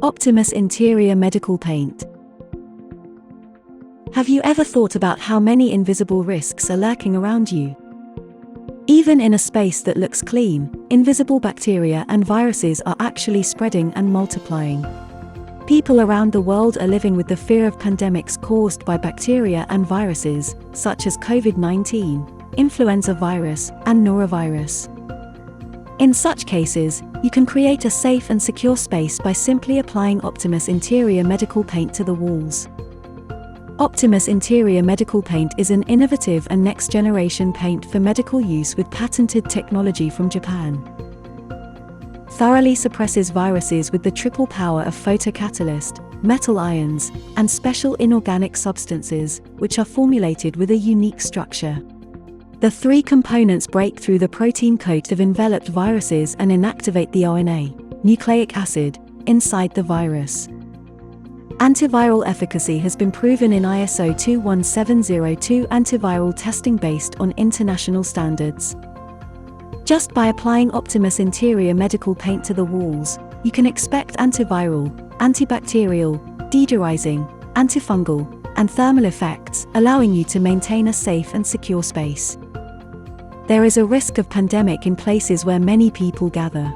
OPTIMUS Interior Medical Paint. Have you ever thought about how many invisible risks are lurking around you? Even in a space that looks clean, invisible bacteria and viruses are actually spreading and multiplying. People around the world are living with the fear of pandemics caused by bacteria and viruses, such as COVID-19, influenza virus, and norovirus. In such cases, you can create a safe and secure space by simply applying OPTIMUS Interior Medical Paint to the walls. OPTIMUS Interior Medical Paint is an innovative and next-generation paint for medical use with patented technology from Japan. Thoroughly suppresses viruses with the triple power of photocatalyst, metal ions, and special inorganic substances, which are formulated with a unique structure. The three components break through the protein coat of enveloped viruses and inactivate the RNA, nucleic acid, inside the virus. Antiviral efficacy has been proven in ISO 21702 antiviral testing based on international standards. Just by applying OPTIMUS Interior Medical Paint to the walls, you can expect antiviral, antibacterial, deodorizing, antifungal, and thermal effects, allowing you to maintain a safe and secure space. There is a risk of pandemic in places where many people gather.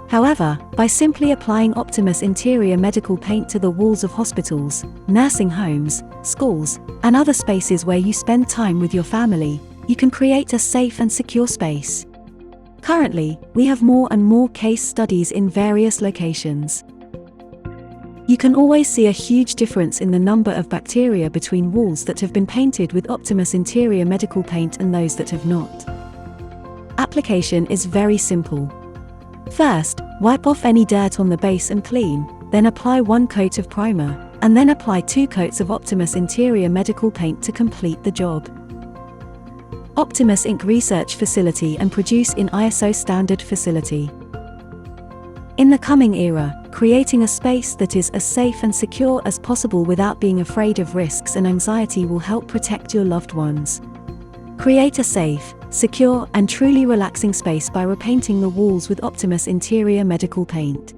However, by simply applying OPTIMUS Interior Medical Paint to the walls of hospitals, nursing homes, schools, and other spaces where you spend time with your family, you can create a safe and secure space. Currently, we have more and more case studies in various locations. You can always see a huge difference in the number of bacteria between walls that have been painted with OPTIMUS Interior Medical Paint and those that have not. Application is very simple. First, wipe off any dirt on the base and clean, then apply one coat of primer, and then apply 2 coats of OPTIMUS Interior Medical Paint to complete the job. Optimus Inc. Research Facility and produce in ISO standard facility. In the coming era, creating a space that is as safe and secure as possible without being afraid of risks and anxiety will help protect your loved ones. Create a safe, secure, and truly relaxing space by repainting the walls with OPTIMUS Interior Medical Paint.